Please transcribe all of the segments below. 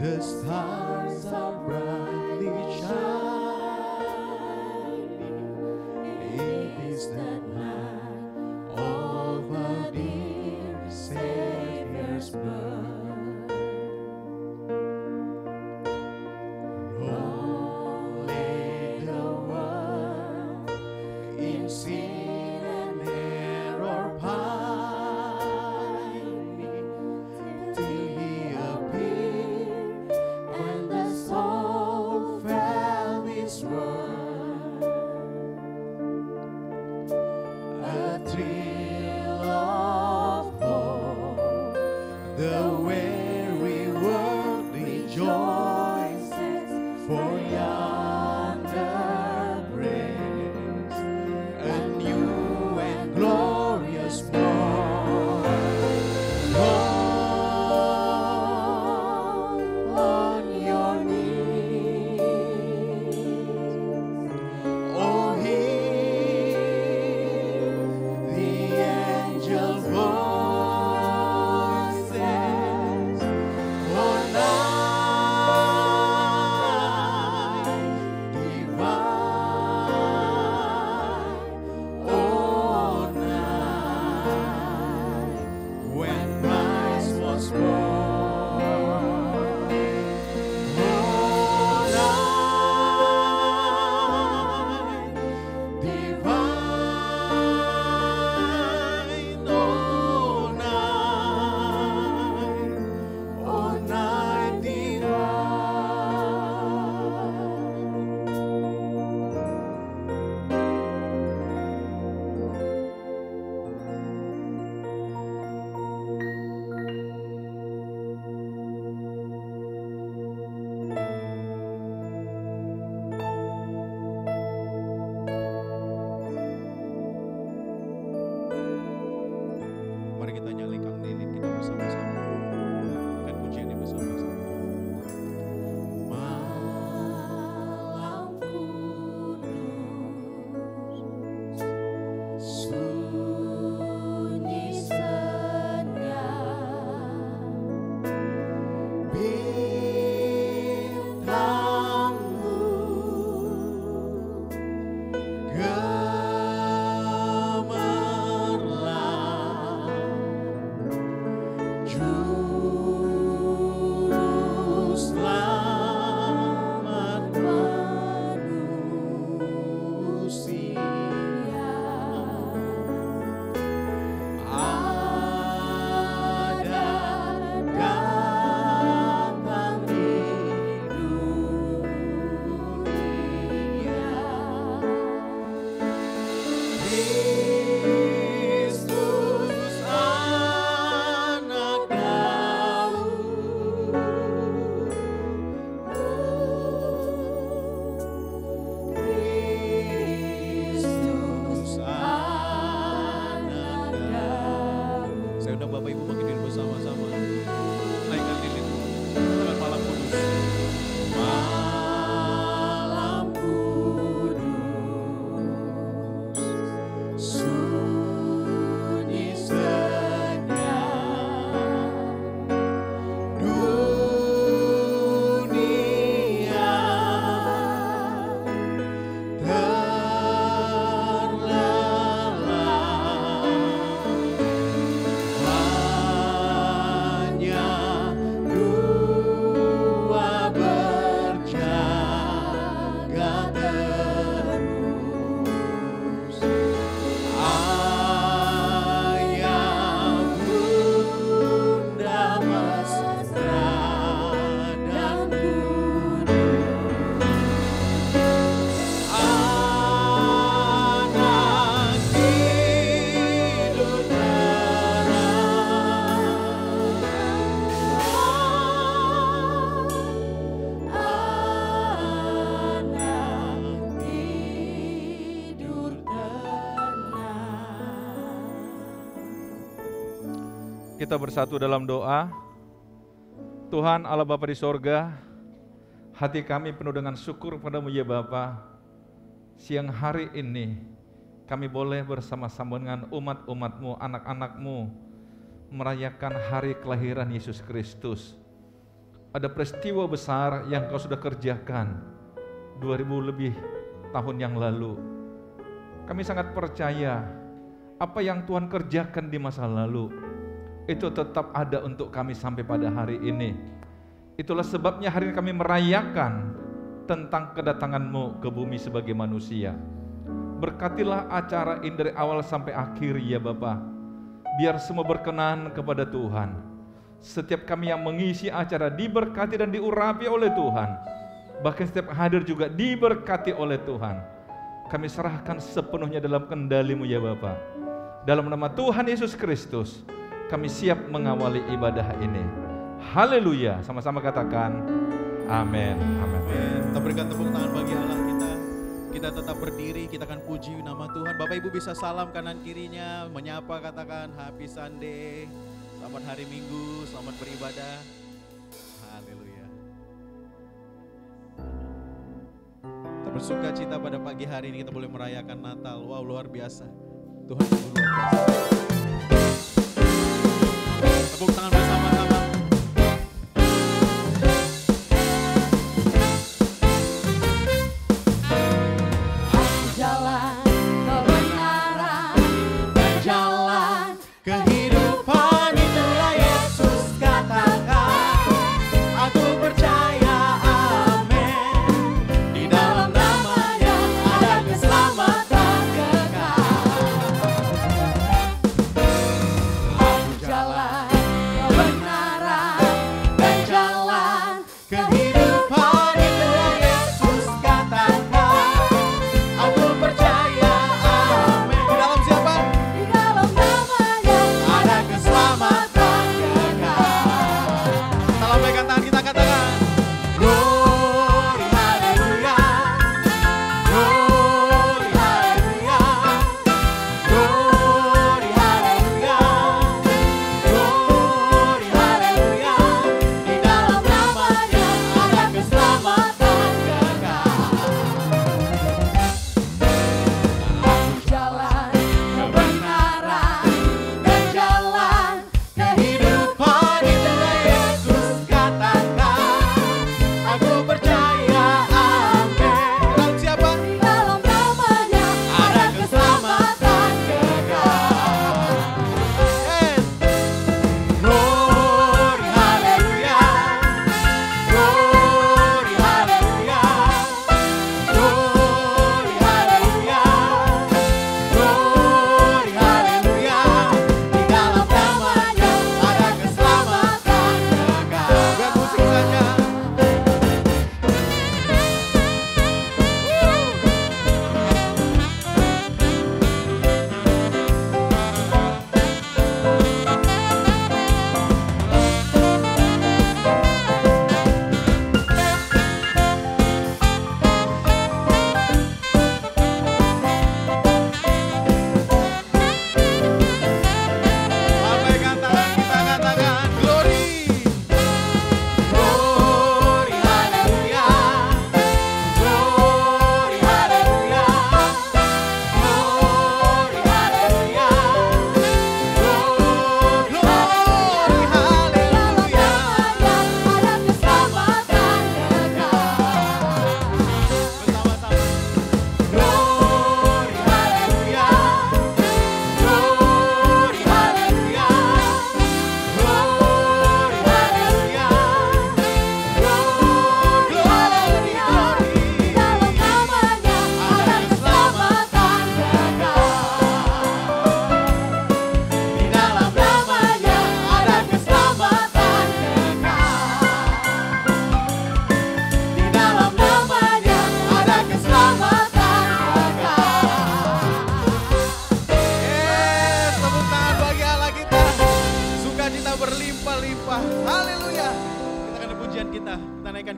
The stars are brightly shining. It is the night of our dear Savior's birth. Long lay the world in sin and error pining, till He appeared and the soul felt His word. A thrill of hope, the weary world rejoices, for yonder breaks a new and glorious morn. Fall on your knees, oh hear the angel voices, oh night divine, oh night when Christ was born. Oh night divine, oh night Mari kita nyalakan lilin kita bersama-sama. Bukan pujian ini bersama-sama. Malam kudus, sunyi senyap, bintangmu gemerlap, juru selamat manusia. Ada datang di dunia. Kristus anak Daud, Kristus anak Daud. Saya undang Bapak Ibu bangkit diri bersama-sama. Naikkan lilin dengan malam kudus. Malam kudus, sunyi senyap, dunia terlelap, hanya dua berjaga terus. Ayah bunda mesra dan kudus, anak tidur tenang. Kita bersatu dalam doa. Tuhan Allah Bapa di sorga, hati kami penuh dengan syukur padamu ya Bapa. Siang hari ini kami boleh bersama-sama dengan umat-umat-Mu, anak-anak-Mu, merayakan hari kelahiran Yesus Kristus. ada peristiwa besar yang Kau sudah kerjakan 2000 lebih tahun yang lalu. Kami sangat percaya apa yang Tuhan kerjakan di masa lalu itu tetap ada untuk kami sampai pada hari ini. Itulah sebabnya hari ini kami merayakan tentang kedatangan-Mu ke bumi sebagai manusia. Berkatilah acara ini dari awal sampai akhir ya Bapa. Biar semua berkenan kepada Tuhan. Setiap kami yang mengisi acara diberkati dan diurapi oleh Tuhan. Bahkan setiap hadir juga diberkati oleh Tuhan. Kami serahkan sepenuhnya dalam kendali-Mu ya Bapa. Dalam nama Tuhan Yesus Kristus, kami siap mengawali ibadah ini. Haleluya. Sama-sama katakan amin. Amin. Kita berikan tepuk tangan bagi Allah kita. Kita tetap berdiri, kita akan puji nama Tuhan. Bapak Ibu bisa salam kanan kirinya, menyapa, katakan Happy Sunday. Selamat hari Minggu, selamat beribadah. Haleluya. Kita bersuka cita pada pagi hari ini, kita boleh merayakan Natal. Wow, luar biasa. Tuhan sungguh luar biasa. Tepuk tangan bersama-sama.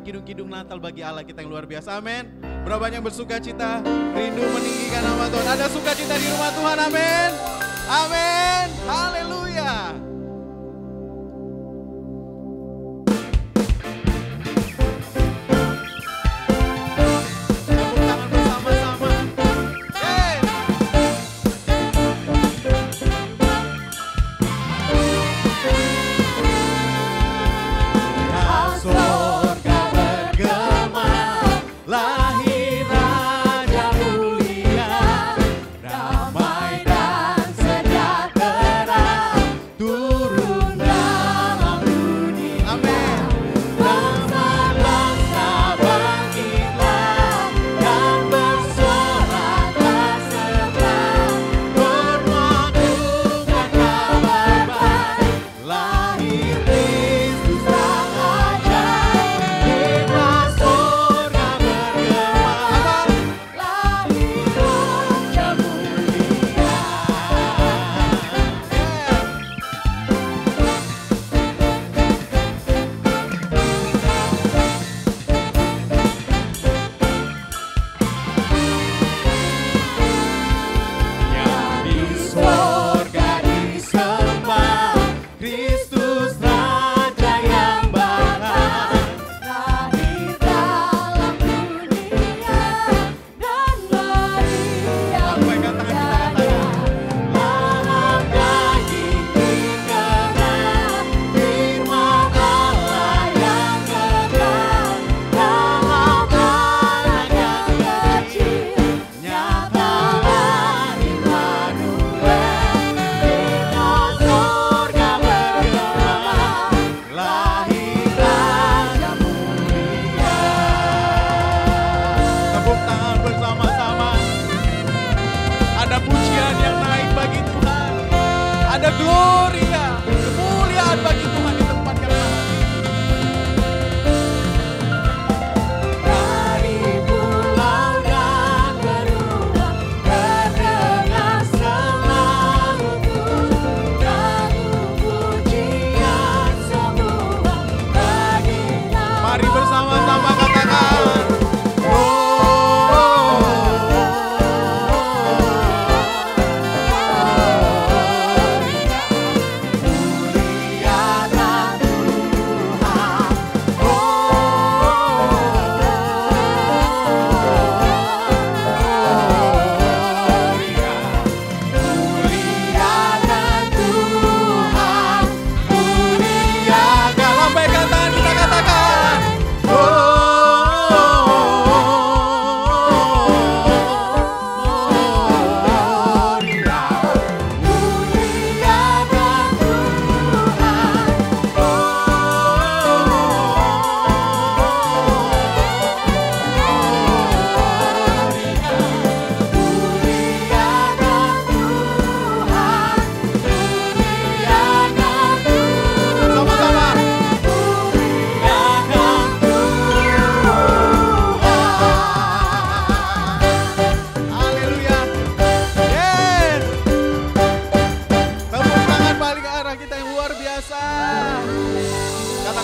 Kidung-kidung Natal bagi Allah kita yang luar biasa, amin. Berapa banyak bersuka cita, rindu meninggikan nama Tuhan. Ada sukacita di rumah Tuhan, amin. Amin, haleluya. Tepuk tangan bersama-sama. So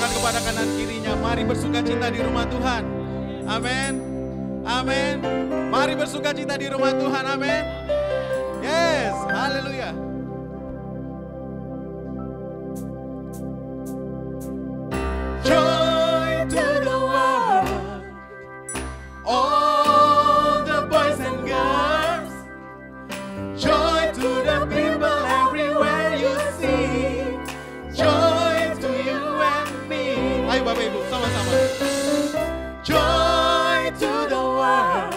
katakan kepada kanan kirinya, mari bersukacita di rumah Tuhan. Amin. Amin. Mari bersukacita di rumah Tuhan. Amin. Yes, haleluya. Joy to the world, all the boys and girls. Joy to the people everywhere you see. Joy to you and me. Ayo Bapak Ibu, sama-sama. Joy to the world,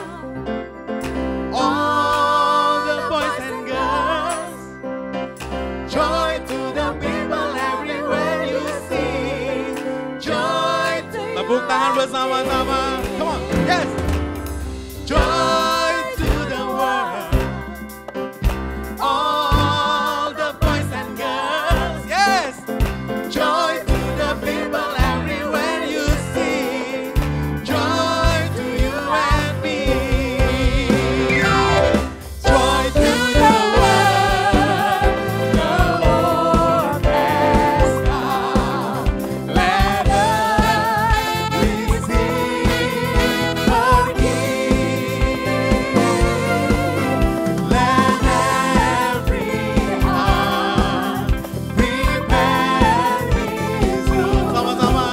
all the boys and girls. Joy to the people everywhere you see. Joy to you. Tepuk tangan bersama-sama. Come on, yes. Joy to the world, all the boys and girls. Yes. Joy to the people everywhere you see. Joy to you and me. Joy to the world, the Lord has come. Let us receive our King. Let every heart prepare His room. Sama-sama.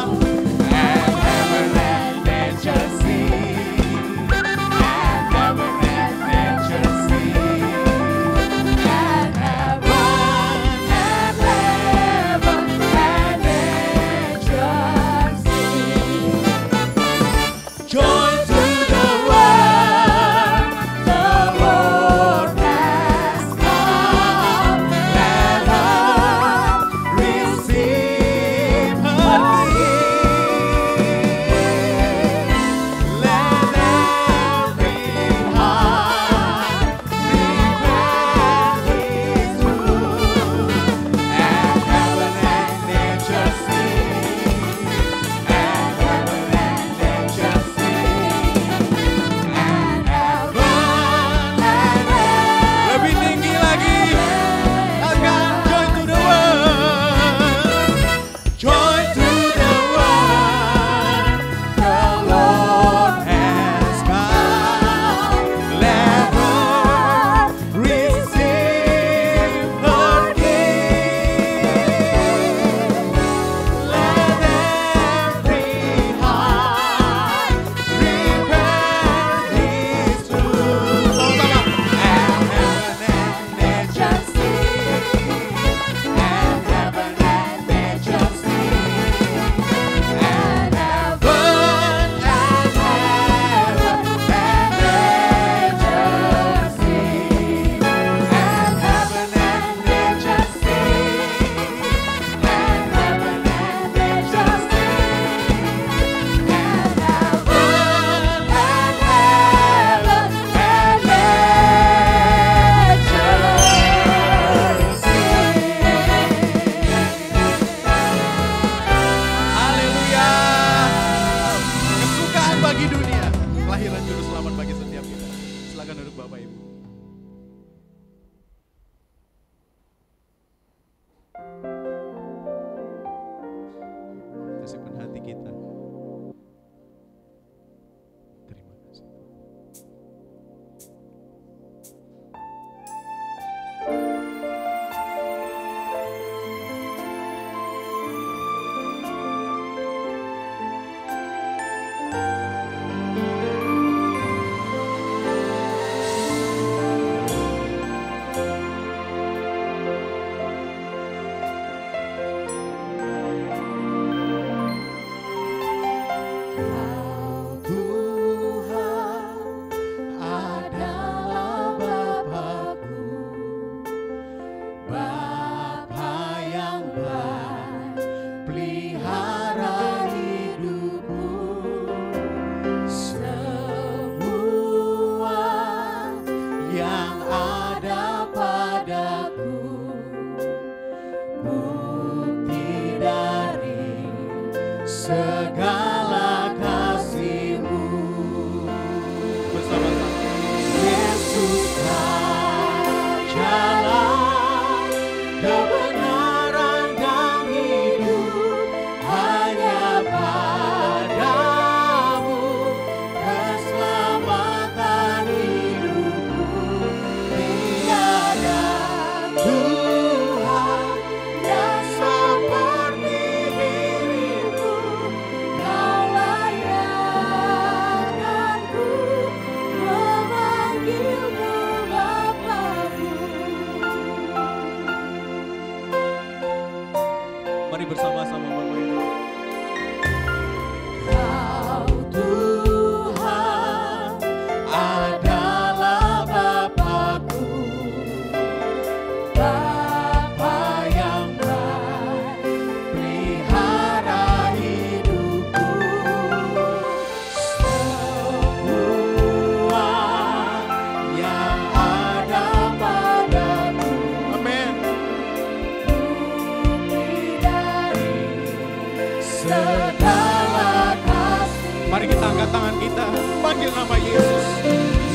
And heaven and nature sing. And heaven and nature sing. And heaven and nature sing. Joy to the world, the Lord has come. Let us receive her King. Let every heart prepare His room. And heaven and nature sing. And heaven and nature sing. And heaven lebih tinggi lagi. Katakan joy to the world. Joy to the world. The Lord has come. Let us receive her King. Let every heart prepare His room. Sama-sama. And heaven and nature sing. And heaven and nature sing. And heaven and nature sing. And heaven and nature sing. And heaven and nature sing. And heaven Haleluya. Kesukaan bagi dunia, kelahiran juru selamat bagi setiap kita. Silakan duduk Bapak Ibu. Kita simpan hati kita. Terima kasih. segala kasih-Mu. Bersama-sama. Yesus jalan kebenaran dan hidup, hanya segala kasih. Mari kita angkat tangan kita, panggil nama Yesus.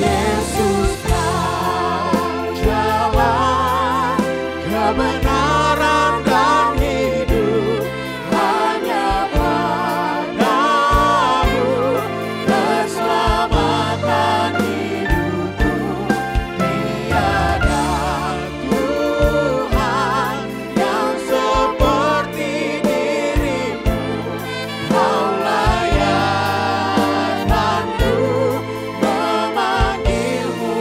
Yesus kau jalan kebenaran dan hidup, hanya padamu keselamatan hidupku. Tiada Tuhan yang seperti dirimu, kau layan mandu memanggilmu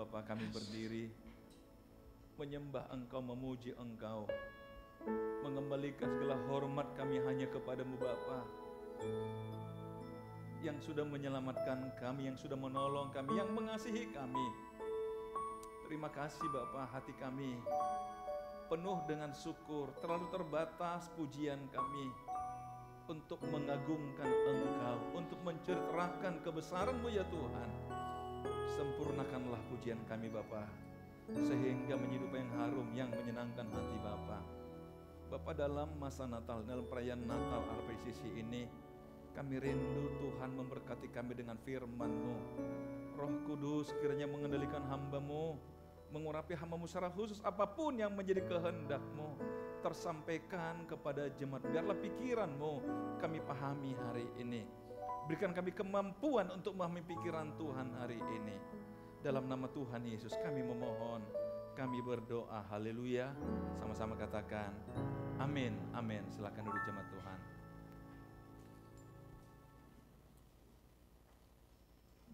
Bapa, kami berdiri menyembah Engkau, memuji Engkau, mengembalikan segala hormat kami hanya kepadamu Bapa, yang sudah menyelamatkan kami, yang sudah menolong kami, yang mengasihi kami. Terima kasih Bapa, hati kami penuh dengan syukur, terlalu terbatas pujian kami untuk mengagungkan Engkau, untuk menceritakan kebesaran-Mu ya Tuhan. Sempurnakanlah pujian kami Bapa, sehingga menjadi apa yang harum, yang menyenangkan hati Bapa. Bapa, dalam masa Natal, dalam perayaan Natal RPCC ini, kami rindu Tuhan memberkati kami dengan firman-Mu. Roh Kudus kiranya mengendalikan hamba-Mu, mengurapi hamba-Mu secara khusus. Apapun yang menjadi kehendak-Mu tersampaikan kepada jemaat. Biarlah pikiran-Mu kami pahami hari ini. Berikan kami kemampuan untuk memahami pikiran Tuhan hari ini. Dalam nama Tuhan Yesus kami memohon, kami berdoa. Haleluya. Sama-sama katakan amin, amin. Silakan duduk jemaat Tuhan.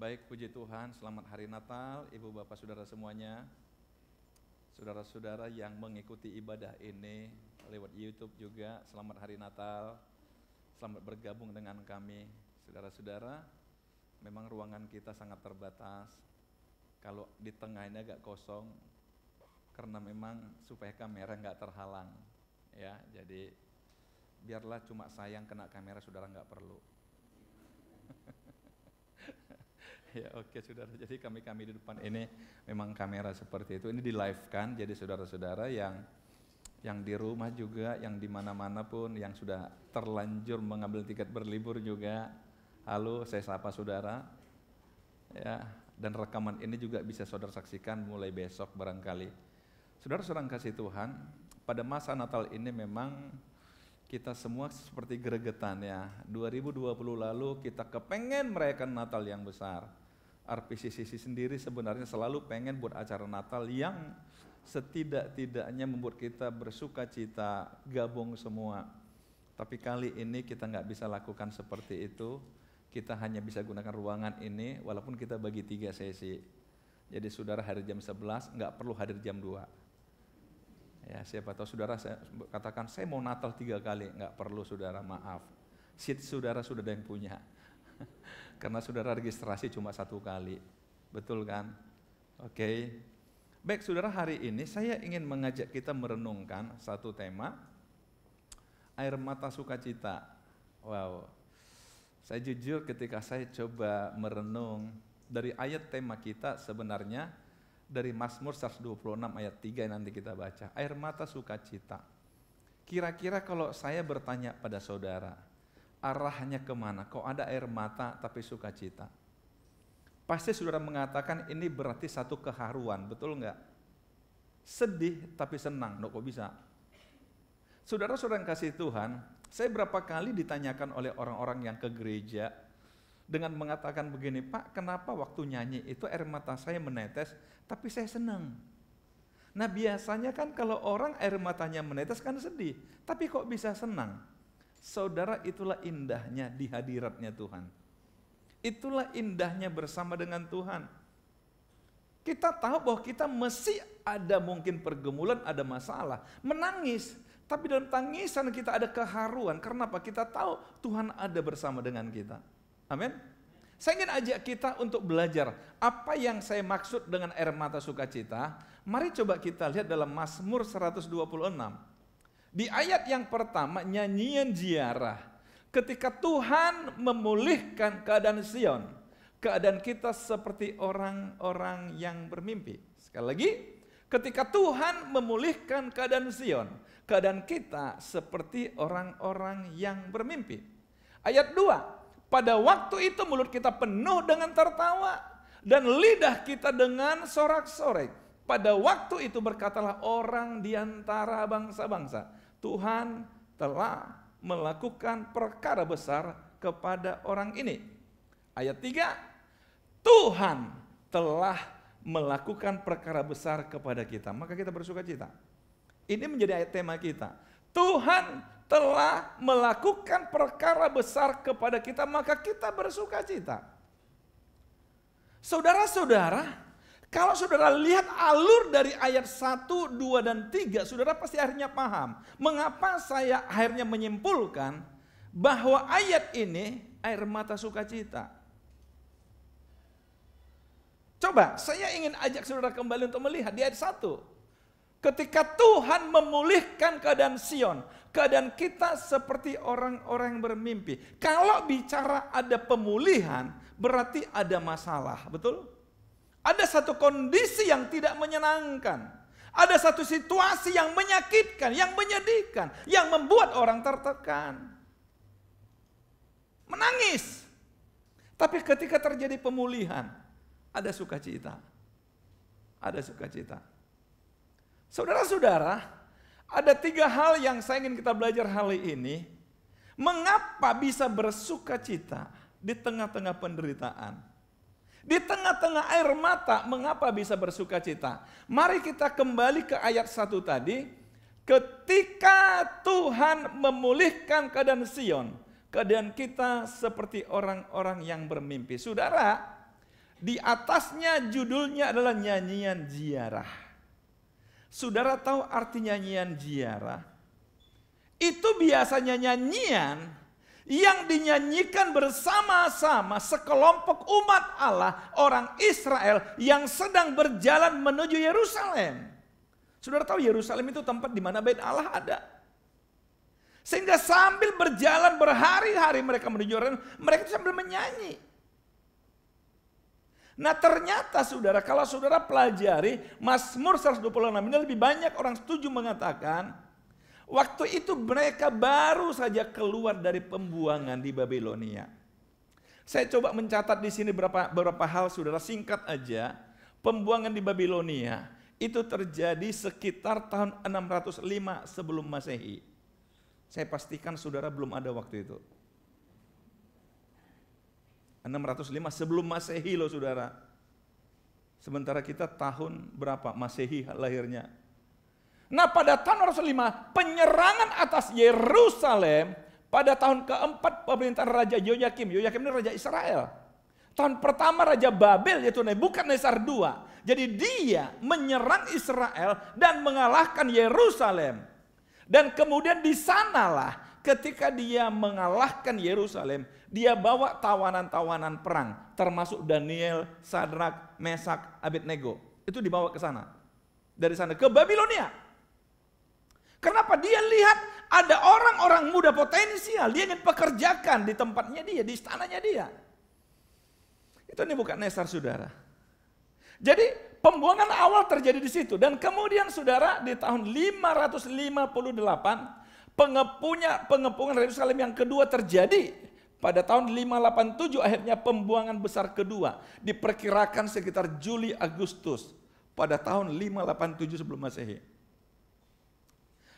Baik, puji Tuhan, selamat hari Natal Ibu Bapak Saudara semuanya. Saudara-saudara yang mengikuti ibadah ini lewat YouTube juga, selamat hari Natal. Selamat bergabung dengan kami. Saudara-saudara, memang ruangan kita sangat terbatas. Kalau di tengah ini agak kosong, karena memang supaya kamera nggak terhalang. Ya, jadi biarlah cuma saya yang kena kamera, saudara nggak perlu. Ya oke saudara, jadi kami di depan ini memang kamera seperti itu. Ini di live kan, jadi saudara-saudara yang di rumah juga, yang di mana-mana pun, yang sudah terlanjur mengambil tiket berlibur juga. Halo, saya sapa saudara. Ya, dan rekaman ini juga bisa saudara saksikan mulai besok barangkali. Saudara-saudara kasih Tuhan, pada masa Natal ini memang kita semua seperti gregetan ya. 2020 lalu kita kepengen merayakan Natal yang besar. RPCC sendiri sebenarnya selalu pengen buat acara Natal yang setidak-tidaknya membuat kita bersuka cita, gabung semua. Tapi kali ini kita nggak bisa lakukan seperti itu. Kita hanya bisa gunakan ruangan ini walaupun kita bagi 3 sesi. Jadi saudara hadir jam 11, nggak perlu hadir jam 2. Ya, siapa tahu saudara katakan saya mau Natal 3 kali, nggak perlu saudara, maaf. Seat saudara sudah ada yang punya. Karena saudara registrasi cuma 1 kali. Betul kan? Oke. Baik saudara, hari ini saya ingin mengajak kita merenungkan satu tema, air mata sukacita. Wow. Saya jujur ketika saya coba merenung dari ayat tema kita sebenarnya dari Mazmur 126 ayat 3 yang nanti kita baca. Air mata sukacita. Kira-kira kalau saya bertanya pada saudara, arahnya kemana? Kok ada air mata tapi sukacita? Pasti saudara mengatakan ini berarti satu keharuan, betul enggak? Sedih tapi senang, kok bisa? Saudara-saudara yang kasih Tuhan, saya berapa kali ditanyakan oleh orang-orang yang ke gereja dengan mengatakan begini, Pak, kenapa waktu nyanyi itu air mata saya menetes, tapi saya senang. Nah biasanya kan kalau orang air matanya menetes kan sedih, tapi kok bisa senang? Saudara, itulah indahnya di hadiratnya Tuhan. Itulah indahnya bersama dengan Tuhan. Kita tahu bahwa kita mesti ada mungkin pergumulan, ada masalah, menangis. Tapi dalam tangisan kita ada keharuan. Karena apa? Kita tahu Tuhan ada bersama dengan kita. Amin. Saya ingin ajak kita untuk belajar apa yang saya maksud dengan air mata sukacita. Mari coba kita lihat dalam Mazmur 126. Di ayat yang pertama, nyanyian ziarah. Ketika Tuhan memulihkan keadaan Sion, keadaan kita seperti orang-orang yang bermimpi. Sekali lagi, ketika Tuhan memulihkan keadaan Sion, keadaan kita seperti orang-orang yang bermimpi. Ayat 2, pada waktu itu mulut kita penuh dengan tertawa dan lidah kita dengan sorak-sorai. Pada waktu itu berkatalah orang di antara bangsa-bangsa, Tuhan telah melakukan perkara besar kepada orang ini. Ayat 3, Tuhan telah melakukan perkara besar kepada kita, maka kita bersuka cita. Ini menjadi ayat tema kita. Tuhan telah melakukan perkara besar kepada kita, maka kita bersuka cita. Saudara-saudara, Kalau saudara lihat alur dari ayat 1, 2, dan 3, saudara pasti akhirnya paham. Mengapa saya akhirnya menyimpulkan bahwa ayat ini air mata sukacita. Coba, saya ingin ajak saudara kembali untuk melihat di ayat 1. Ketika Tuhan memulihkan keadaan Sion, keadaan kita seperti orang-orang yang bermimpi. Kalau bicara ada pemulihan, berarti ada masalah, betul? Ada satu kondisi yang tidak menyenangkan. Ada satu situasi yang menyakitkan, yang menyedihkan, yang membuat orang tertekan. Menangis. Tapi ketika terjadi pemulihan, ada sukacita. Ada sukacita. Saudara-saudara, ada 3 hal yang saya ingin kita belajar hari ini. Mengapa bisa bersukacita di tengah-tengah penderitaan? Di tengah-tengah air mata, mengapa bisa bersukacita? Mari kita kembali ke ayat 1 tadi. Ketika Tuhan memulihkan keadaan Sion, keadaan kita seperti orang-orang yang bermimpi. Saudara, di atasnya judulnya adalah nyanyian ziarah. Saudara tahu arti nyanyian ziarah? Itu biasanya nyanyian yang dinyanyikan bersama-sama sekelompok umat Allah, orang Israel yang sedang berjalan menuju Yerusalem. Saudara tahu Yerusalem itu tempat di mana bait Allah ada. Sehingga sambil berjalan berhari-hari mereka menuju Yerusalem, mereka sambil menyanyi. Nah ternyata saudara, kalau saudara pelajari Mazmur 126 ini lebih banyak orang setuju mengatakan waktu itu mereka baru saja keluar dari pembuangan di Babilonia. Saya coba mencatat di sini beberapa hal, saudara, singkat aja. Pembuangan di Babilonia itu terjadi sekitar tahun 605 sebelum Masehi. Saya pastikan saudara belum ada waktu itu. 605 sebelum Masehi loh saudara. Sementara kita tahun berapa Masehi lahirnya? Nah pada tahun 605 penyerangan atas Yerusalem pada tahun keempat pemerintahan Raja Yoyakim. Yoyakim ini Raja Israel. Tahun pertama Raja Babel yaitu Nebukadnezar II. Jadi dia menyerang Israel dan mengalahkan Yerusalem. Dan kemudian di sanalah ketika dia mengalahkan Yerusalem, dia bawa tawanan-tawanan perang. Termasuk Daniel, Sadrak, Mesak, Abednego. Itu dibawa ke sana. Dari sana ke Babilonia. Kenapa? Dia lihat ada orang-orang muda potensial. Dia ingin pekerjakan di tempatnya dia, di istananya dia. Itu Nebukadnezar saudara. Jadi pembuangan awal terjadi di situ. Dan kemudian saudara di tahun 558 pengepungan Yerusalem yang kedua terjadi. Pada tahun 587 akhirnya pembuangan besar kedua. Diperkirakan sekitar Juli Agustus pada tahun 587 sebelum Masehi.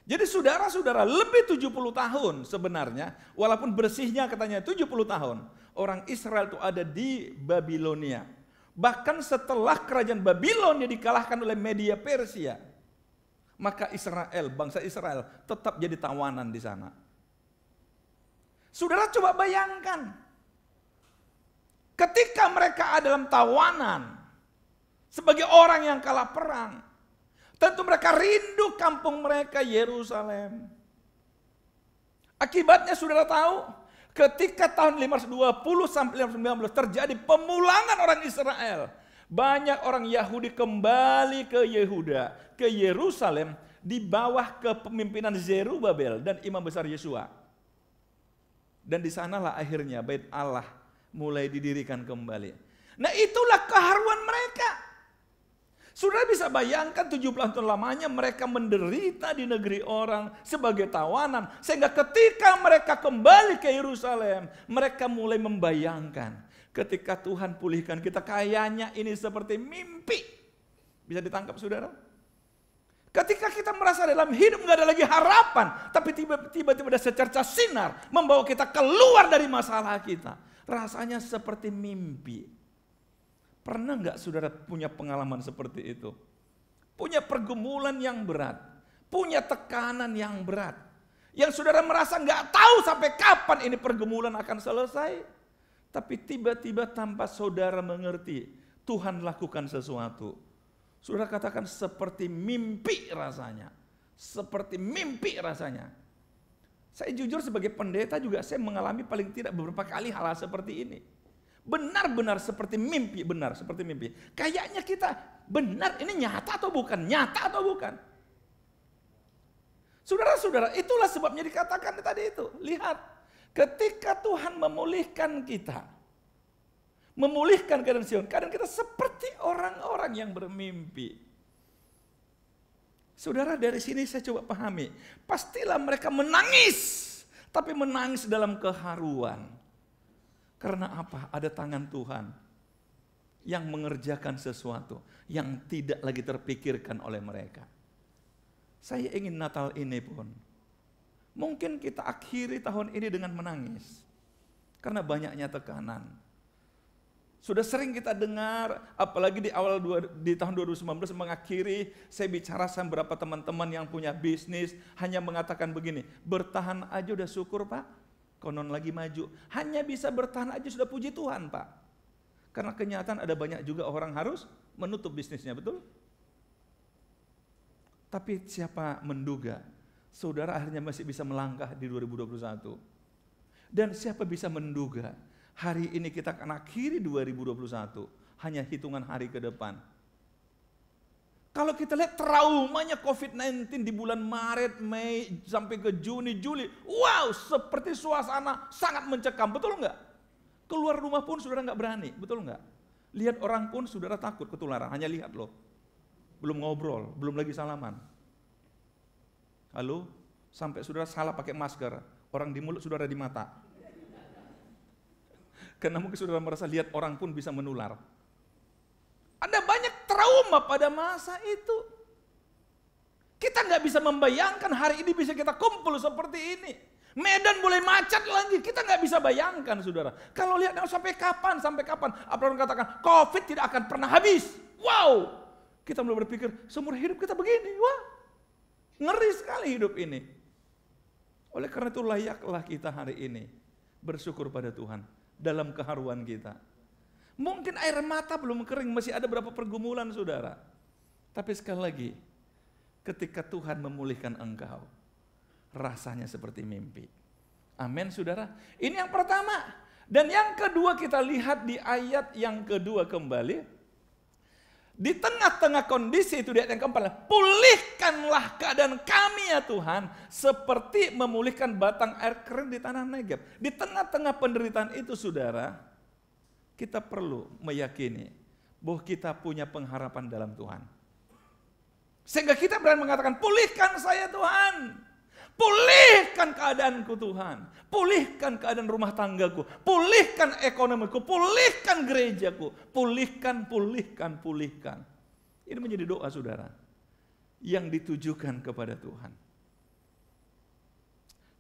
Jadi saudara-saudara lebih 70 tahun sebenarnya, walaupun bersihnya katanya 70 tahun, orang Israel itu ada di Babilonia. Bahkan setelah kerajaan Babilonia dikalahkan oleh Media Persia, maka Israel, bangsa Israel tetap jadi tawanan di sana. Saudara coba bayangkan, ketika mereka ada dalam tawanan, sebagai orang yang kalah perang, tentu mereka rindu kampung mereka Yerusalem. Akibatnya saudara tahu, ketika tahun 520 sampai 519 terjadi pemulangan orang Israel. Banyak orang Yahudi kembali ke Yehuda, ke Yerusalem di bawah kepemimpinan Zerubabel dan imam besar Yesua. Dan di sanalah akhirnya bait Allah mulai didirikan kembali. Nah itulah keharuan mereka. Saudara bisa bayangkan 70 tahun lamanya mereka menderita di negeri orang sebagai tawanan. Sehingga ketika mereka kembali ke Yerusalem, mereka mulai membayangkan ketika Tuhan pulihkan kita, kayaknya ini seperti mimpi. Bisa ditangkap saudara? Ketika kita merasa dalam hidup gak ada lagi harapan, tapi tiba-tiba ada secercah sinar membawa kita keluar dari masalah kita. Rasanya seperti mimpi. Pernah gak saudara punya pengalaman seperti itu? Punya pergumulan yang berat, punya tekanan yang berat, yang saudara merasa gak tahu sampai kapan ini pergumulan akan selesai. Tapi tiba-tiba tanpa saudara mengerti, Tuhan lakukan sesuatu. Saudara katakan seperti mimpi rasanya. Seperti mimpi rasanya. Saya jujur sebagai pendeta juga saya mengalami paling tidak beberapa kali hal seperti ini. Benar-benar seperti mimpi, benar seperti mimpi. Kayaknya kita benar ini nyata atau bukan? Nyata atau bukan? Saudara-saudara, itulah sebabnya dikatakan tadi itu. Lihat, ketika Tuhan memulihkan kita, memulihkan keadaan Sion, keadaan kita seperti orang-orang yang bermimpi. Saudara, dari sini saya coba pahami, pastilah mereka menangis, tapi menangis dalam keharuan. Karena apa? Ada tangan Tuhan yang mengerjakan sesuatu yang tidak lagi terpikirkan oleh mereka. Saya ingin Natal ini pun, mungkin kita akhiri tahun ini dengan menangis. Karena banyaknya tekanan. Sudah sering kita dengar, apalagi di tahun 2019 mengakhiri, saya bicara sama beberapa teman-teman yang punya bisnis, hanya mengatakan begini, bertahan aja udah syukur Pak, konon lagi maju. Hanya bisa bertahan aja sudah puji Tuhan Pak. Karena kenyataan ada banyak juga orang harus menutup bisnisnya, betul? Tapi siapa menduga, saudara akhirnya masih bisa melangkah di 2021. Dan siapa bisa menduga, hari ini kita akan akhiri 2021, hanya hitungan hari ke depan. Kalau kita lihat traumanya COVID-19 di bulan Maret, Mei, sampai ke Juni, Juli, wow, seperti suasana sangat mencekam, betul enggak? Keluar rumah pun saudara enggak berani, betul enggak? Lihat orang pun saudara takut ketularan, hanya lihat loh. Belum ngobrol, belum lagi salaman. Halo, sampai saudara salah pakai masker, orang di mulut, saudara di mata. Karena mungkin saudara merasa lihat orang pun bisa menular. Ada banyak trauma pada masa itu. Kita nggak bisa membayangkan hari ini bisa kita kumpul seperti ini. Medan boleh macet lagi, kita nggak bisa bayangkan saudara. Kalau lihat sampai kapan? Apa orang katakan COVID tidak akan pernah habis. Wow, kita mulai berpikir seumur hidup kita begini. Wah, ngeri sekali hidup ini. Oleh karena itu layaklah kita hari ini bersyukur pada Tuhan. Dalam keharuan kita. Mungkin air mata belum kering, masih ada beberapa pergumulan saudara. Tapi sekali lagi, ketika Tuhan memulihkan engkau, rasanya seperti mimpi. Amin saudara. Ini yang pertama. Dan yang kedua kita lihat di ayat yang kedua kembali. Di tengah-tengah kondisi itu di ayat yang keempat, pulihkanlah keadaan kami ya Tuhan, seperti memulihkan batang air kering di tanah Negeb. Di tengah-tengah penderitaan itu saudara, kita perlu meyakini bahwa kita punya pengharapan dalam Tuhan. Sehingga kita berani mengatakan, pulihkan saya Tuhan. Pulihkan keadaanku Tuhan, pulihkan keadaan rumah tanggaku, pulihkan ekonomiku, pulihkan gerejaku, pulihkan. Ini menjadi doa saudara yang ditujukan kepada Tuhan.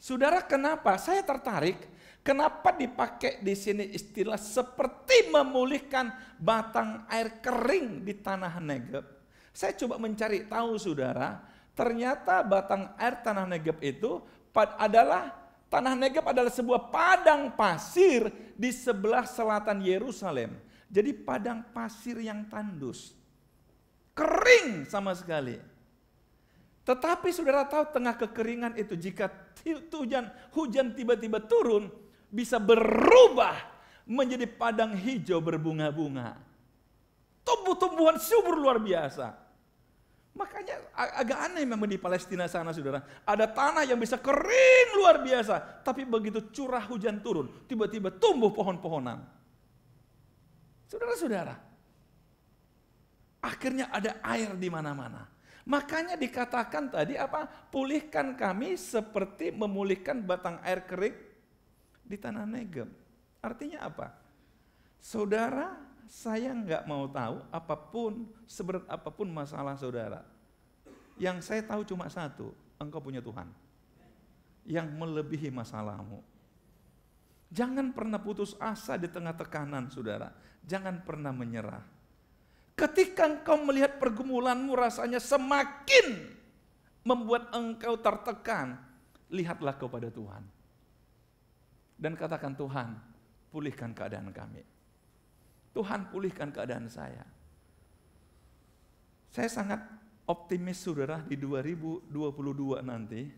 Saudara, kenapa saya tertarik? Kenapa dipakai di sini istilah seperti memulihkan batang air kering di tanah Negeb? Saya coba mencari tahu saudara. Ternyata batang air tanah Negeb itu adalah, tanah Negeb adalah sebuah padang pasir di sebelah selatan Yerusalem. Jadi padang pasir yang tandus. Kering sama sekali. Tetapi saudara tahu tengah kekeringan itu jika hujan tiba-tiba turun bisa berubah menjadi padang hijau berbunga-bunga. Tumbuh-tumbuhan subur luar biasa. Makanya agak aneh memang di Palestina sana saudara. Ada tanah yang bisa kering luar biasa. Tapi begitu curah hujan turun, tiba-tiba tumbuh pohon-pohonan. Saudara-saudara, akhirnya ada air di mana-mana. Makanya dikatakan tadi apa? Pulihkan kami seperti memulihkan batang air kering di tanah Negeb. Artinya apa? Saudara, saya nggak mau tahu apapun, seberat apapun masalah saudara. Yang saya tahu cuma satu, engkau punya Tuhan yang melebihi masalahmu. Jangan pernah putus asa di tengah tekanan saudara. Jangan pernah menyerah. Ketika engkau melihat pergumulanmu rasanya semakin membuat engkau tertekan, lihatlah kepada Tuhan. Dan katakan, Tuhan, pulihkan keadaan kami. Tuhan pulihkan keadaan saya. Saya sangat optimis saudara di 2022 nanti.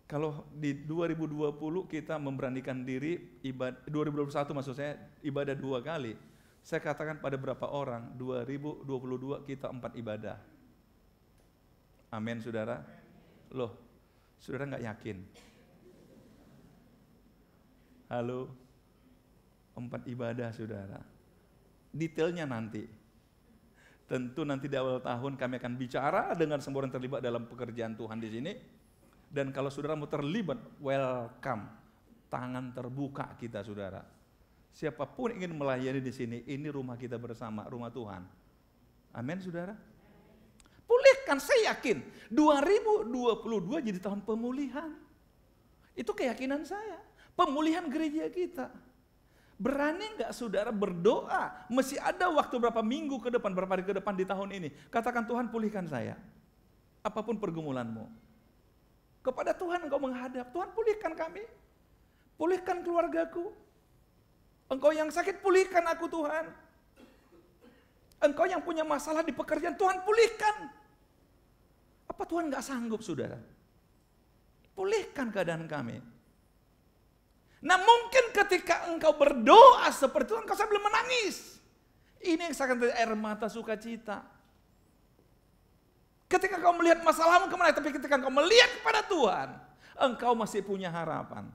Kalau di 2020 kita memberanikan diri, 2021 maksud saya ibadah 2 kali. Saya katakan pada berapa orang, 2022 kita 4 ibadah. Amin saudara. Loh, saudara nggak yakin? Halo, 4 ibadah saudara. Detailnya nanti. Tentu nanti di awal tahun kami akan bicara dengan semua orang terlibat dalam pekerjaan Tuhan di sini. Dan kalau saudara mau terlibat, welcome. Tangan terbuka kita saudara. Siapapun ingin melayani di sini, ini rumah kita bersama, rumah Tuhan. Amin saudara. Pulihkan, saya yakin 2022 jadi tahun pemulihan. Itu keyakinan saya. Pemulihan gereja kita. Berani nggak saudara berdoa? Masih ada waktu berapa minggu ke depan, berapa hari ke depan di tahun ini. Katakan, Tuhan pulihkan saya. Apapun pergumulanmu. Kepada Tuhan engkau menghadap. Tuhan pulihkan kami. Pulihkan keluargaku. Engkau yang sakit, pulihkan aku Tuhan. Engkau yang punya masalah di pekerjaan, Tuhan pulihkan. Apa Tuhan nggak sanggup saudara? Pulihkan keadaan kami. Nah mungkin ketika engkau berdoa seperti itu, engkau sambil menangis. Ini yang saya katakan air mata sukacita. Ketika engkau melihat masalahmu kemana, tapi ketika engkau melihat kepada Tuhan, engkau masih punya harapan.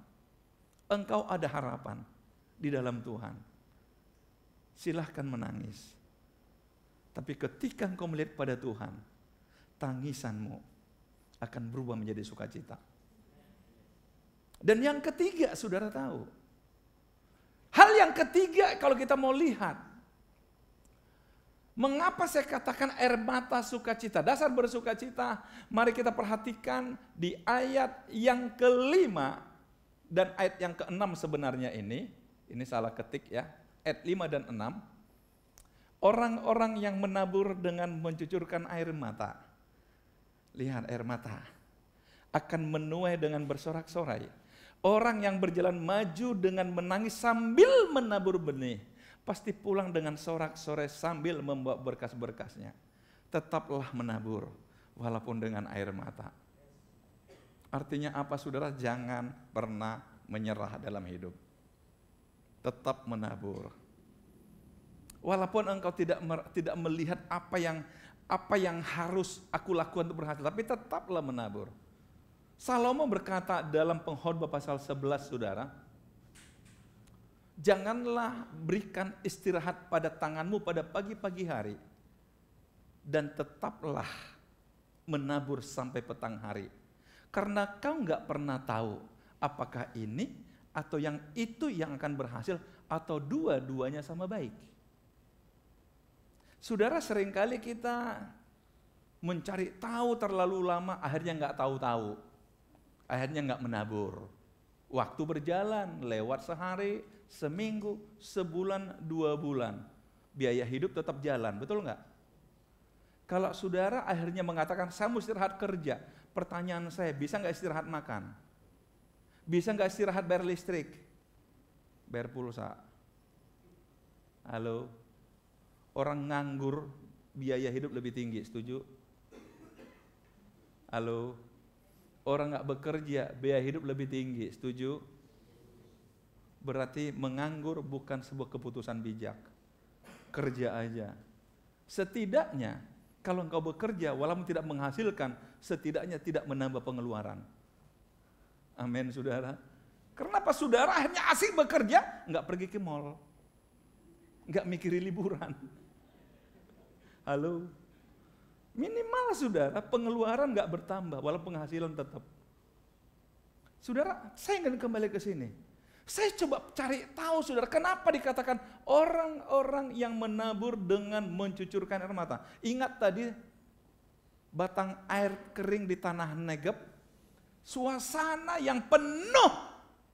Engkau ada harapan di dalam Tuhan. Silahkan menangis. Tapi ketika engkau melihat pada Tuhan, tangisanmu akan berubah menjadi sukacita. Dan yang ketiga, saudara tahu. Hal yang ketiga kalau kita mau lihat. Mengapa saya katakan air mata sukacita? Dasar bersukacita, mari kita perhatikan di ayat yang kelima dan ayat yang keenam sebenarnya ini. Ini salah ketik ya, ayat 5 dan 6. Orang-orang yang menabur dengan mencucurkan air mata. Lihat air mata. Akan menuai dengan bersorak-sorai. Orang yang berjalan maju dengan menangis sambil menabur benih, pasti pulang dengan sorak-sorai sambil membawa berkas-berkasnya. Tetaplah menabur, walaupun dengan air mata. Artinya apa saudara? Jangan pernah menyerah dalam hidup. Tetap menabur. Walaupun engkau tidak melihat apa yang harus aku lakukan untuk berhasil, tapi tetaplah menabur. Salomo berkata dalam Pengkhotbah pasal 11 saudara, janganlah berikan istirahat pada tanganmu pada pagi-pagi hari, dan tetaplah menabur sampai petang hari. Karena kau nggak pernah tahu apakah ini atau yang itu yang akan berhasil, atau dua-duanya sama baik. Saudara, seringkali kita mencari tahu terlalu lama, akhirnya nggak tahu-tahu. Akhirnya nggak menabur. Waktu berjalan, lewat sehari, seminggu, sebulan, 2 bulan. Biaya hidup tetap jalan, betul nggak? Kalau saudara akhirnya mengatakan, saya mau istirahat kerja. Pertanyaan saya, bisa nggak istirahat makan? Bisa nggak istirahat bayar listrik? Bayar pulsa? Halo? Orang nganggur, biaya hidup lebih tinggi, setuju? Halo? Orang nggak bekerja, biaya hidup lebih tinggi, setuju? Berarti menganggur bukan sebuah keputusan bijak. Kerja aja. Setidaknya, kalau engkau bekerja, walaupun tidak menghasilkan, setidaknya tidak menambah pengeluaran. Amin, saudara. Kenapa saudara akhirnya asik bekerja, nggak pergi ke mall, nggak mikirin liburan? Halo? Minimal saudara, pengeluaran nggak bertambah, walaupun penghasilan tetap. Saudara, saya ingin kembali ke sini. Saya coba cari tahu saudara, kenapa dikatakan orang-orang yang menabur dengan mencucurkan air mata. Ingat tadi, batang air kering di tanah Negeb, suasana yang penuh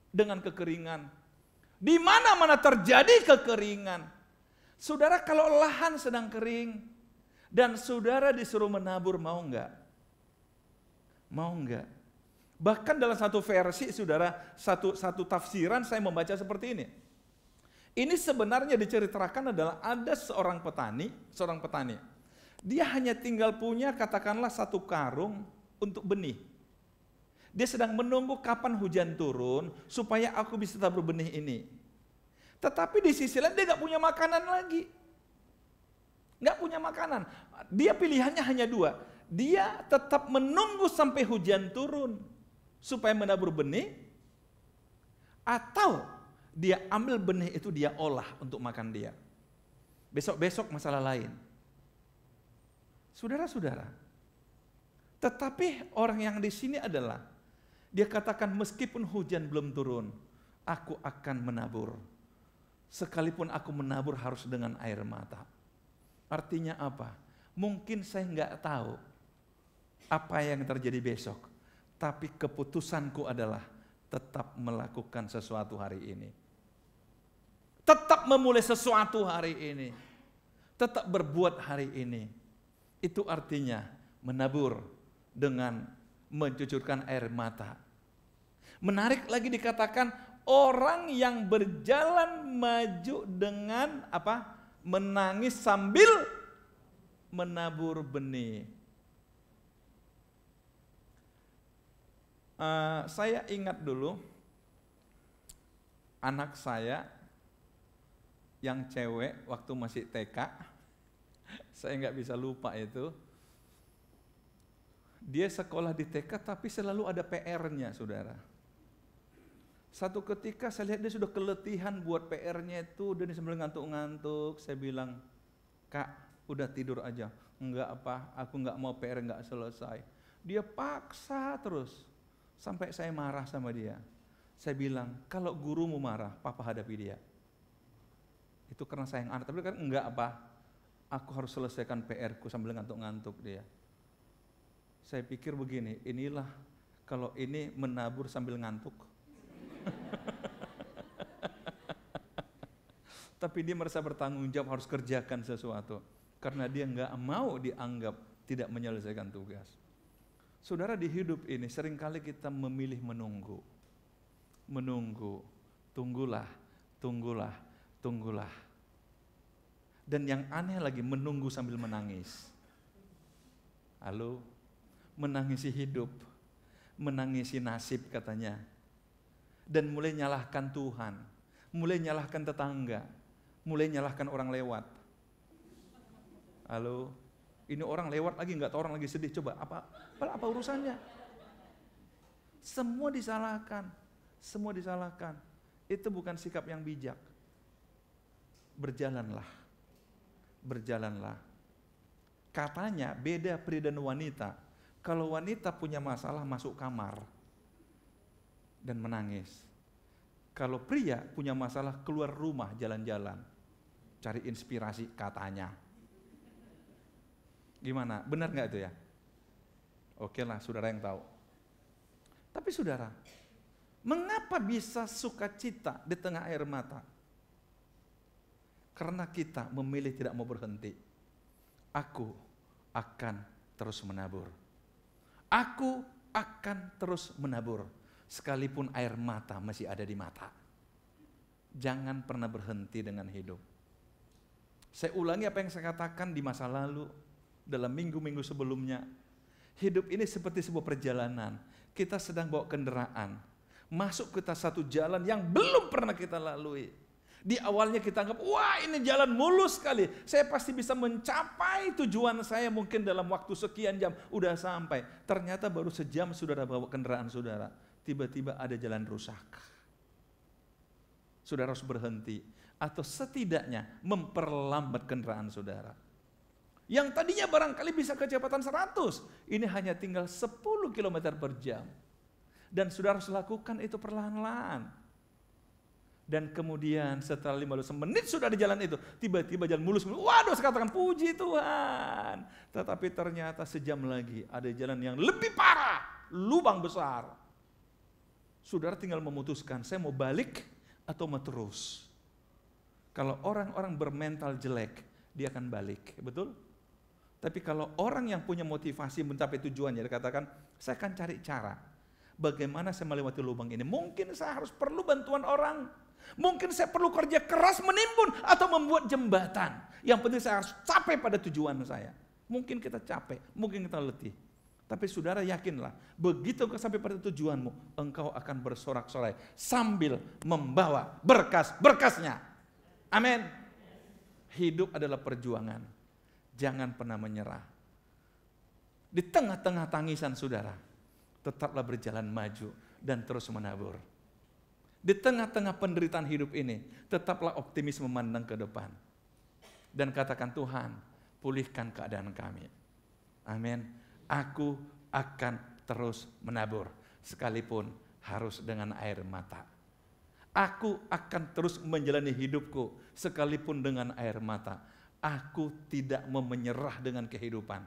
dengan kekeringan. Di mana-mana terjadi kekeringan. Saudara, kalau lahan sedang kering, dan saudara disuruh menabur, mau enggak? Mau enggak? Bahkan dalam satu versi saudara, satu tafsiran saya membaca seperti ini. Ini sebenarnya diceritakan adalah ada seorang petani. Dia hanya tinggal punya katakanlah 1 karung untuk benih. Dia sedang menunggu kapan hujan turun supaya aku bisa tabur benih ini. Tetapi di sisi lain dia gak punya makanan lagi. Gak punya makanan. Dia pilihannya hanya 2. Dia tetap menunggu sampai hujan turun supaya menabur benih, atau dia ambil benih itu dia olah untuk makan dia. Besok-besok masalah lain. Saudara-saudara, tetapi orang yang di sini adalah dia katakan meskipun hujan belum turun, aku akan menabur. Sekalipun aku menabur harus dengan air mata. Artinya apa? Mungkin saya nggak tahu apa yang terjadi besok, tapi keputusanku adalah tetap melakukan sesuatu hari ini. Tetap memulai sesuatu hari ini. Tetap berbuat hari ini. Itu artinya menabur dengan mencucurkan air mata. Menarik lagi dikatakan orang yang berjalan maju dengan apa? Menangis sambil menabur benih. Saya ingat dulu anak saya yang cewek waktu masih TK, saya nggak bisa lupa itu. Dia sekolah di TK tapi selalu ada PR-nya, saudara. Satu ketika saya lihat dia sudah keletihan buat PR-nya itu, dan dia sambil ngantuk-ngantuk. Saya bilang, "Kak, udah tidur aja." "Enggak apa, aku nggak mau PR nggak selesai." Dia paksa terus, sampai saya marah sama dia. Saya bilang, "Kalau gurumu marah, papa hadapi dia." Itu karena sayang anak, tapi kan enggak apa, aku harus selesaikan PR-ku sambil ngantuk-ngantuk dia. Saya pikir begini, inilah kalau ini menabur sambil ngantuk. Tapi dia merasa bertanggung jawab harus kerjakan sesuatu. Karena dia enggak mau dianggap tidak menyelesaikan tugas. Saudara, di hidup ini seringkali kita memilih menunggu. Menunggu, tunggulah. Dan yang aneh lagi, menunggu sambil menangis. Halo, menangisi hidup, menangisi nasib katanya. Dan mulai nyalahkan Tuhan, mulai nyalahkan tetangga, mulai nyalahkan orang lewat. Halo, ini orang lewat lagi, nggak tahu orang lagi sedih, coba apa urusannya? Semua disalahkan. Itu bukan sikap yang bijak. Berjalanlah. Katanya beda pria dan wanita. Kalau wanita punya masalah masuk kamar dan menangis. Kalau pria punya masalah keluar rumah jalan-jalan, cari inspirasi katanya. Gimana? Benar nggak itu ya? Oke lah, saudara yang tahu. Tapi saudara, mengapa bisa sukacita di tengah air mata? Karena kita memilih tidak mau berhenti. Aku akan terus menabur. Aku akan terus menabur. Sekalipun air mata masih ada di mata. Jangan pernah berhenti dengan hidup. Saya ulangi apa yang saya katakan di masa lalu, dalam minggu-minggu sebelumnya. Hidup ini seperti sebuah perjalanan. Kita sedang bawa kendaraan, masuk ke satu jalan yang belum pernah kita lalui. Di awalnya kita anggap, wah ini jalan mulus sekali, saya pasti bisa mencapai tujuan saya mungkin dalam waktu sekian jam, udah sampai. Ternyata baru sejam saudara bawa kendaraan saudara, tiba-tiba ada jalan rusak. Saudara harus berhenti, atau setidaknya memperlambat kendaraan saudara. Yang tadinya barangkali bisa kecepatan 100, ini hanya tinggal 10 km per jam. Dan saudara harus lakukan itu perlahan-lahan. Dan kemudian setelah 15 menit sudah di jalan itu, tiba-tiba jalan mulus. Waduh, saya katakan puji Tuhan. Tetapi ternyata sejam lagi ada jalan yang lebih parah, lubang besar. Saudara tinggal memutuskan, saya mau balik atau mau terus. Kalau orang-orang bermental jelek, dia akan balik, betul? Tapi kalau orang yang punya motivasi mencapai tujuannya, dia katakan, saya akan cari cara Bagaimana saya melewati lubang ini? Mungkin saya harus perlu bantuan orang. Mungkin saya perlu kerja keras menimbun atau membuat jembatan. Yang penting saya harus capai pada tujuan saya. Mungkin kita capek, mungkin kita letih. Tapi saudara yakinlah, begitu kau sampai pada tujuanmu, engkau akan bersorak-sorai sambil membawa berkas-berkasnya. Amin. Hidup adalah perjuangan. Jangan pernah menyerah. Di tengah-tengah tangisan saudara, tetaplah berjalan maju dan terus menabur. Di tengah-tengah penderitaan hidup ini, tetaplah optimis memandang ke depan. Dan katakan, Tuhan, pulihkan keadaan kami. Amin. Aku akan terus menabur, sekalipun harus dengan air mata. Aku akan terus menjalani hidupku, sekalipun dengan air mata. Aku tidak mau menyerah dengan kehidupan,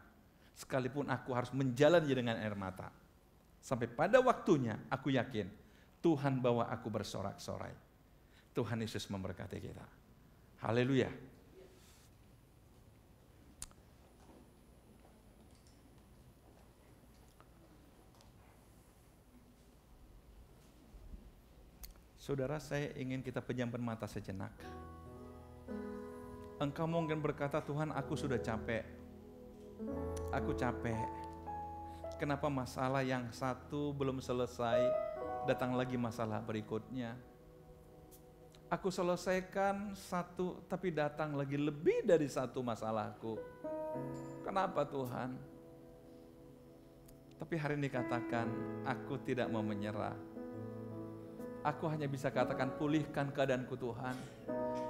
sekalipun aku harus menjalani dengan air mata. Sampai pada waktunya, aku yakin, Tuhan bawa aku bersorak-sorai. Tuhan Yesus memberkati kita. Haleluya. Saudara, saya ingin kita pejamkan mata sejenak. Engkau mungkin berkata, Tuhan, aku sudah capek. Aku capek. Kenapa masalah yang satu belum selesai, datang lagi masalah berikutnya. Aku selesaikan satu, tapi datang lagi lebih dari satu masalahku. Kenapa Tuhan? Tapi hari ini katakan, aku tidak mau menyerah. Aku hanya bisa katakan, pulihkan keadaanku Tuhan.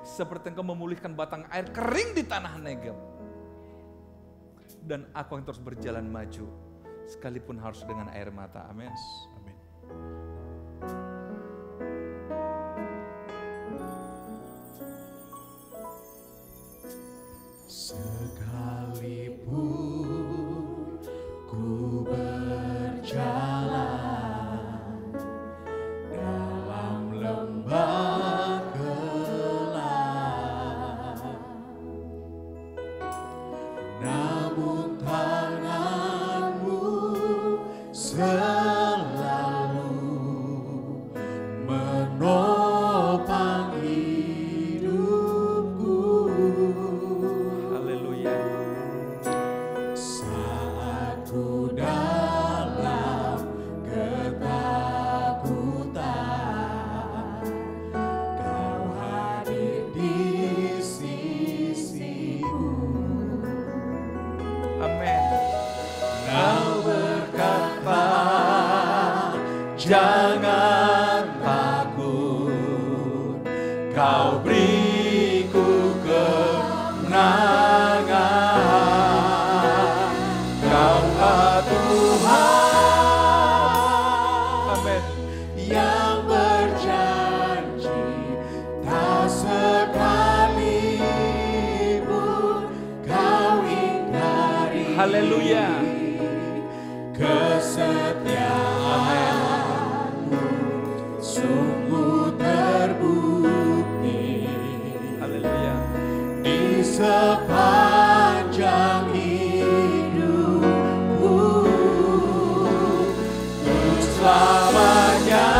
Seperti Engkau memulihkan batang air kering di tanah Negeb. Dan aku akan terus berjalan maju, sekalipun harus dengan air mata. Amin. Amin. Sekalipun ku berjalan dalam lembah gelap, namun tangan-Mu selalu menopang hidupku. Haleluya. Saat ku dalam ketakutan, Kau hadir di sisiku. Amin. Kau berkata, jangan takut, Kau beriku kemenangan. Kaulah Tuhan Amin. yang berjanji, tak sekalipun Kau ingkari Haleluya. kesetiaan-Mu sungguh terbukti Haleluya. di sepanjang hidupku. Untuk selamanya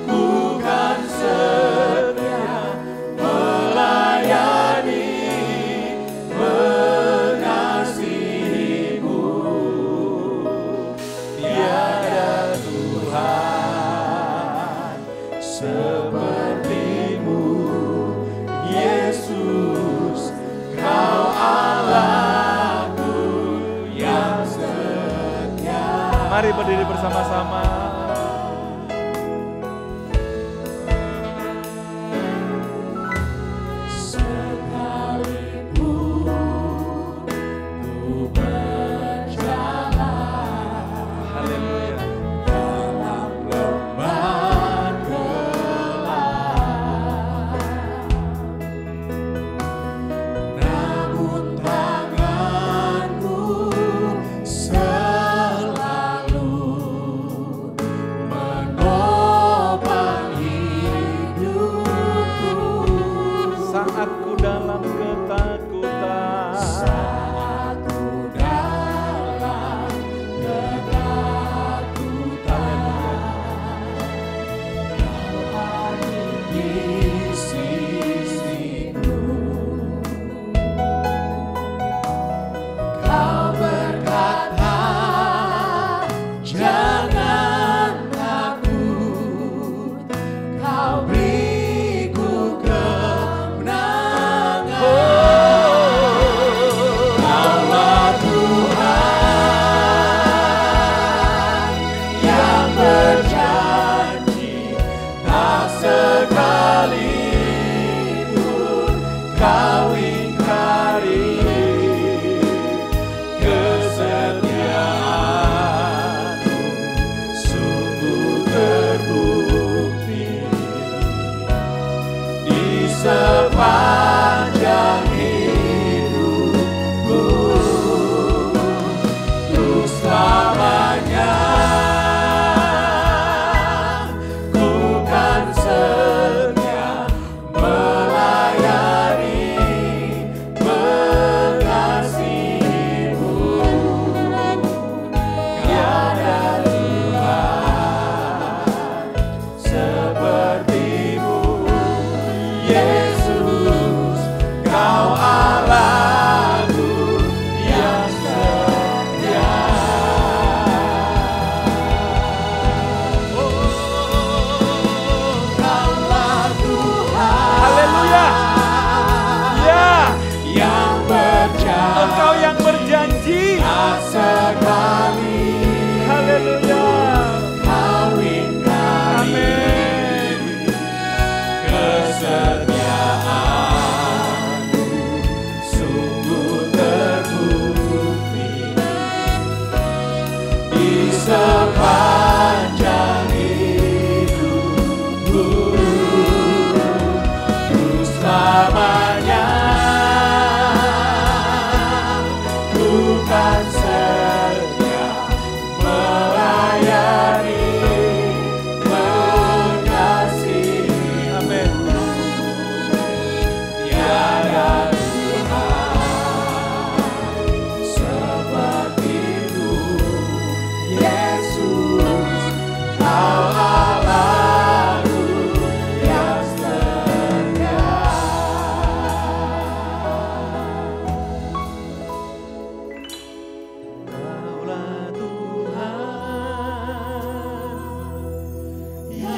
ku kan setia melayani, mengasihi-Mu. Tiada Tuhan seperti-Mu, Yesus, Kau Allahku yang setia. Mari berdiri bersama-sama. Sekalipun ku berjalan Haleluya. dalam lembah gelap, namun tangan-Mu selalu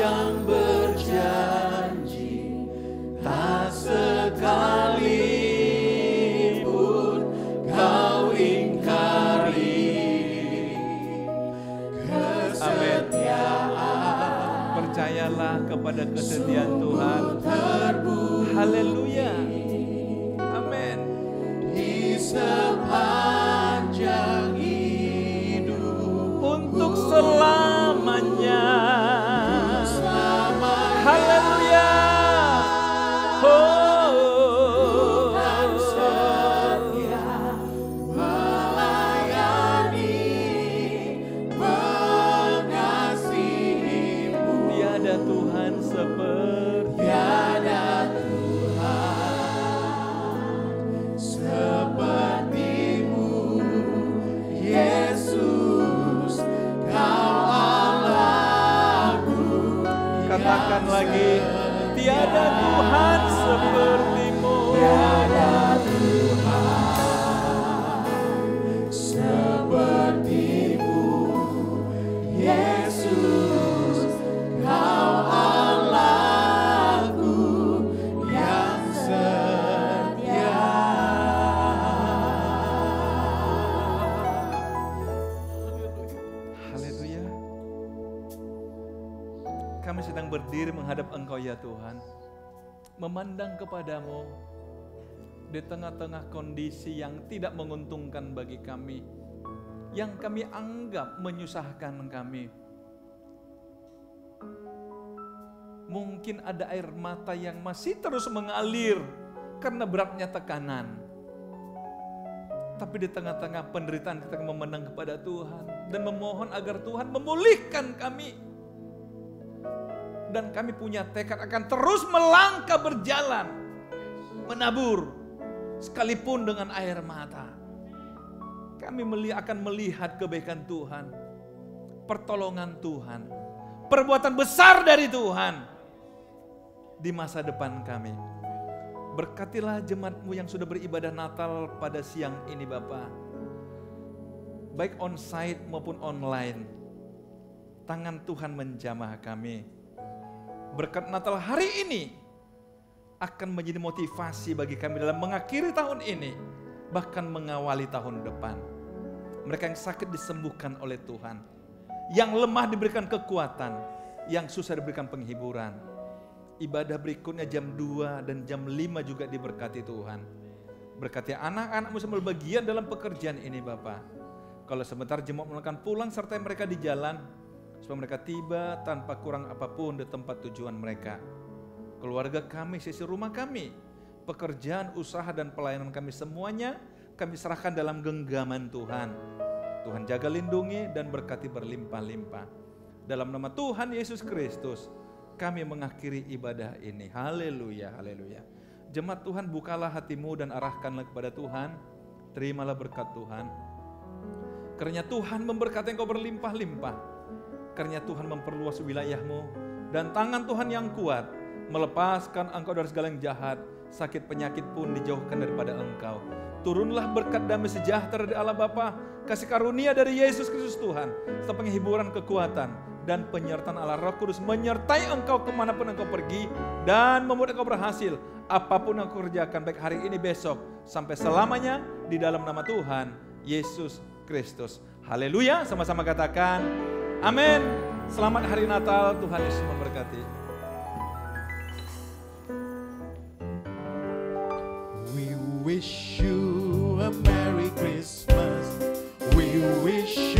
yang berjanji tak sekalipun kau ingkari kesetiaan. Percayalah kepada kesetiaan Tuhan. Haleluya. Amin. Di sepanjang hidup Untuk selamanya. Haleluya. Oh, Tuhan setia melayani, mengasihimu. tiada Tuhan seperti Tiada Tuhan sepertimu, Yesus, Kau Allahku. Katakan lagi, tiada Tuhan sepertimu. Tiada Tuhan sepertimu, Yesus, Kau Allahku yang setia. Haleluya. Kami sedang berdiri menghadap Engkau ya Tuhan. Memandang kepadamu di tengah-tengah kondisi yang tidak menguntungkan bagi kami, yang kami anggap menyusahkan kami. Mungkin ada air mata yang masih terus mengalir karena beratnya tekanan. Tapi di tengah-tengah penderitaan kita memandang kepada Tuhan dan memohon agar Tuhan memulihkan kami. Dan kami punya tekad akan terus melangkah berjalan, menabur, sekalipun dengan air mata. Kami akan melihat kebaikan Tuhan, pertolongan Tuhan, perbuatan besar dari Tuhan di masa depan kami. Berkatilah jemaat-Mu yang sudah beribadah Natal pada siang ini Bapa, baik onsite maupun online. Tangan Tuhan menjamah kami. Berkat Natal hari ini akan menjadi motivasi bagi kami dalam mengakhiri tahun ini, bahkan mengawali tahun depan. Mereka yang sakit disembuhkan oleh Tuhan, yang lemah diberikan kekuatan, yang susah diberikan penghiburan. Ibadah berikutnya jam 2 dan jam 5 juga diberkati Tuhan. Berkati anak-anak-Mu semua bagian dalam pekerjaan ini Bapa. Kalau sebentar jemaat akan pulang serta mereka di jalan, supaya mereka tiba tanpa kurang apapun di tempat tujuan mereka. Keluarga kami, sisi rumah kami, pekerjaan, usaha dan pelayanan kami semuanya kami serahkan dalam genggaman Tuhan. Tuhan jaga, lindungi dan berkati berlimpah-limpah. Dalam nama Tuhan Yesus Kristus kami mengakhiri ibadah ini. Haleluya, haleluya. Jemaat Tuhan, bukalah hatimu dan arahkanlah kepada Tuhan. Terimalah berkat Tuhan. Karena Tuhan memberkati engkau berlimpah-limpah. Karena Tuhan memperluas wilayahmu dan tangan Tuhan yang kuat melepaskan engkau dari segala yang jahat, sakit penyakit pun dijauhkan daripada engkau. Turunlah berkat damai sejahtera dari Allah Bapa, kasih karunia dari Yesus Kristus Tuhan, serta penghiburan kekuatan dan penyertaan Allah Roh Kudus menyertai engkau kemanapun engkau pergi dan membuat engkau berhasil apapun yang engkau kerjakan baik hari ini besok sampai selamanya di dalam nama Tuhan Yesus Kristus. Haleluya, sama-sama katakan amin. Selamat hari Natal, Tuhan Yesus memberkati. We wish you a Merry Christmas. We wish you